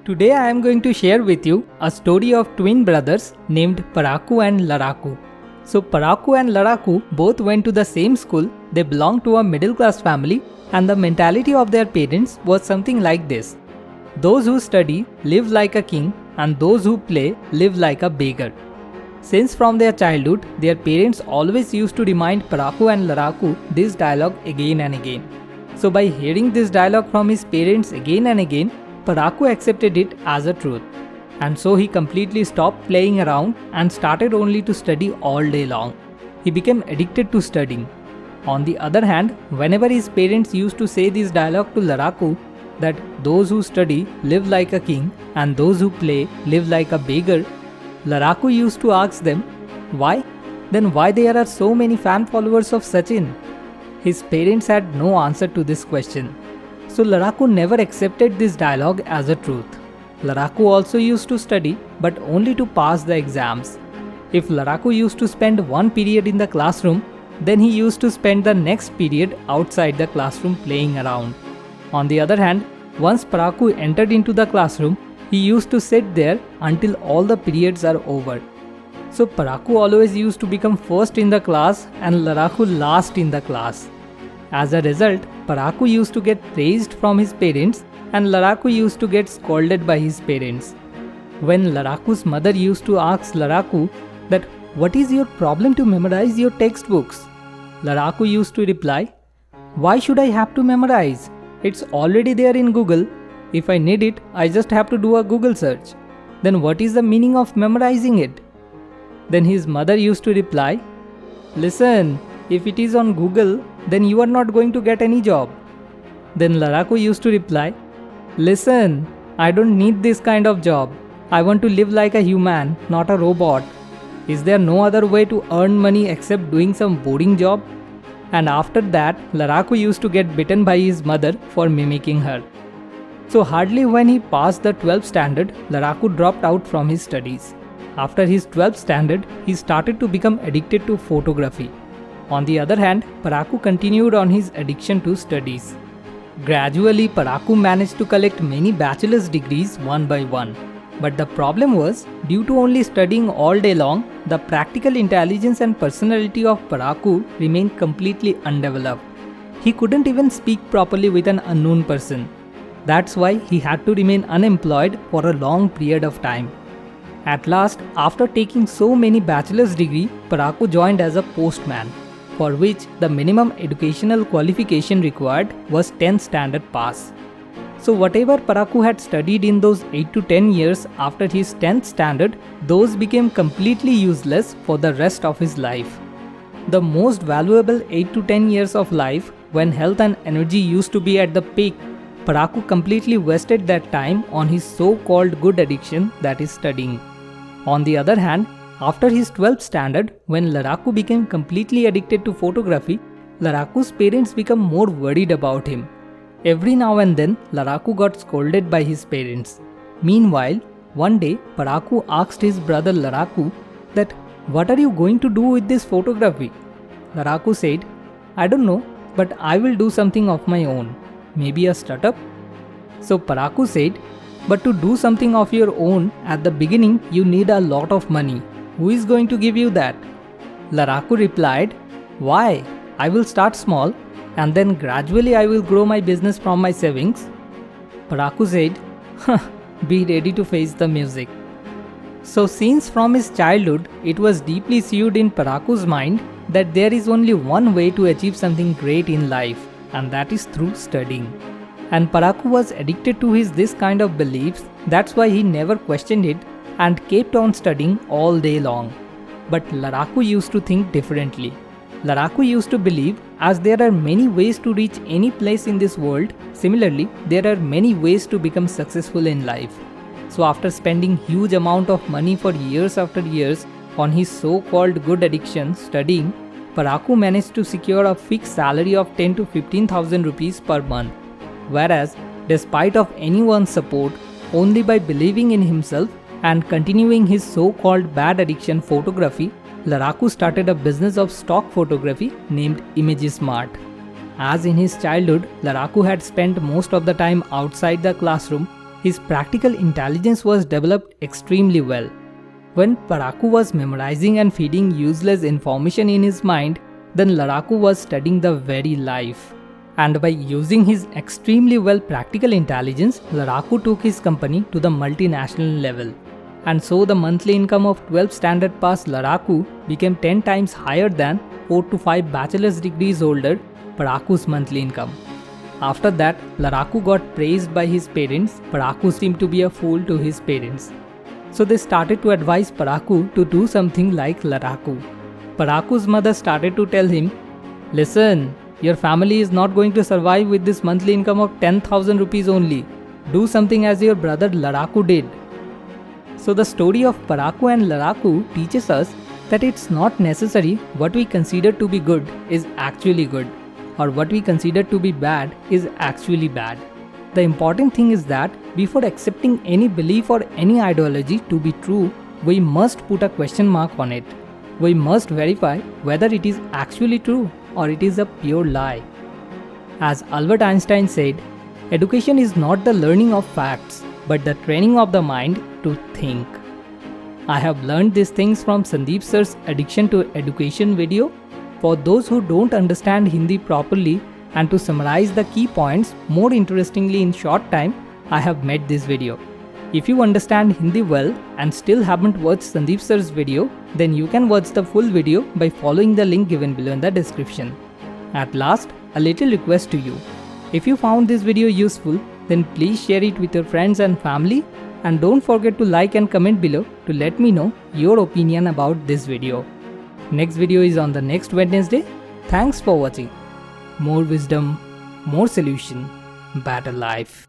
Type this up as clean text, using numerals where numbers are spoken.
Today I am going to share with you a story of twin brothers named Paraku and Laraku. So Paraku and Laraku both went to the same school, they belonged to a middle class family, and the mentality of their parents was something like this. Those who study live like a king and those who play live like a beggar. Since from their childhood, their parents always used to remind Paraku and Laraku this dialogue again and again. So by hearing this dialogue from his parents again and again, Paraku accepted it as a truth. And so he completely stopped playing around and started only to study all day long. He became addicted to studying. On the other hand, whenever his parents used to say this dialogue to Laraku, that those who study live like a king and those who play live like a beggar, Laraku used to ask them, why? Then why there are so many fan followers of Sachin? His parents had no answer to this question. So Laraku never accepted this dialogue as a truth. Laraku also used to study but only to pass the exams. If Laraku used to spend one period in the classroom, then he used to spend the next period outside the classroom playing around. On the other hand, once Paraku entered into the classroom, he used to sit there until all the periods are over. So Paraku always used to become first in the class and Laraku last in the class. As a result, Paraku used to get praised from his parents and Laraku used to get scolded by his parents. When Laraku's mother used to ask Laraku that what is your problem to memorize your textbooks, Laraku used to reply, why should I have to memorize? It's already there in Google. If I need it, I just have to do a Google search. Then what is the meaning of memorizing it? Then his mother used to reply, listen, if it is on Google, then you are not going to get any job. Then Laraku used to reply, listen, I don't need this kind of job. I want to live like a human, not a robot. Is there no other way to earn money except doing some boring job? And after that, Laraku used to get bitten by his mother for mimicking her. So hardly when he passed the 12th standard, Laraku dropped out from his studies. After his 12th standard, he started to become addicted to photography. On the other hand, Paraku continued on his addiction to studies. Gradually, Paraku managed to collect many bachelor's degrees one by one. But the problem was, due to only studying all day long, the practical intelligence and personality of Paraku remained completely undeveloped. He couldn't even speak properly with an unknown person. That's why he had to remain unemployed for a long period of time. At last, after taking so many bachelor's degrees, Paraku joined as a postman, for which the minimum educational qualification required was 10th standard pass. So whatever Paraku had studied in those 8 to 10 years after his 10th standard, those became completely useless for the rest of his life. The most valuable 8 to 10 years of life, when health and energy used to be at the peak, Paraku completely wasted that time on his so-called good addiction, that is studying. On the other hand, after his 12th standard, when Laraku became completely addicted to photography, Laraku's parents became more worried about him. Every now and then, Laraku got scolded by his parents. Meanwhile, one day, Paraku asked his brother Laraku that, what are you going to do with this photography? Laraku said, I don't know, but I will do something of my own. Maybe a startup? So Paraku said, but to do something of your own, at the beginning you need a lot of money. Who is going to give you that? Laraku replied, why? I will start small and then gradually I will grow my business from my savings. Paraku said, be ready to face the music. So since from his childhood, it was deeply seared in Paraku's mind that there is only one way to achieve something great in life, and that is through studying. And Paraku was addicted to his this kind of beliefs, that's why he never questioned it and kept on studying all day long. But Laraku used to think differently. Laraku used to believe, as there are many ways to reach any place in this world, similarly, there are many ways to become successful in life. So after spending huge amount of money for years after years on his so-called good addiction, studying, Paraku managed to secure a fixed salary of 10 to 15,000 rupees per month. Whereas, despite of anyone's support, only by believing in himself and continuing his so-called bad addiction photography, Laraku started a business of stock photography named ImageSmart. As in his childhood, Laraku had spent most of the time outside the classroom, his practical intelligence was developed extremely well. When Paraku was memorizing and feeding useless information in his mind, then Laraku was studying the very life. And by using his extremely well practical intelligence, Laraku took his company to the multinational level. And so the monthly income of 12th standard pass Laraku became 10 times higher than 4 to 5 bachelor's degrees holder Paraku's monthly income. After that, Laraku got praised by his parents. Paraku seemed to be a fool to his parents. So they started to advise Paraku to do something like Laraku. Paraku's mother started to tell him, "Listen, your family is not going to survive with this monthly income of 10,000 rupees only. Do something as your brother Laraku did." So the story of Paraku and Laraku teaches us that it's not necessary what we consider to be good is actually good, or what we consider to be bad is actually bad. The important thing is that before accepting any belief or any ideology to be true, we must put a question mark on it. We must verify whether it is actually true or it is a pure lie. As Albert Einstein said, education is not the learning of facts, but the training of the mind to think. I have learned these things from Sandeep sir's Addiction to Education video. For those who don't understand Hindi properly and to summarize the key points more interestingly in short time, I have made this video. If you understand Hindi well and still haven't watched Sandeep sir's video, then you can watch the full video by following the link given below in the description. At last, a little request to you. If you found this video useful, then please share it with your friends and family, and don't forget to like and comment below to let me know your opinion about this video. Next video is on the next Wednesday. Thanks for watching. More wisdom, more solution, better life.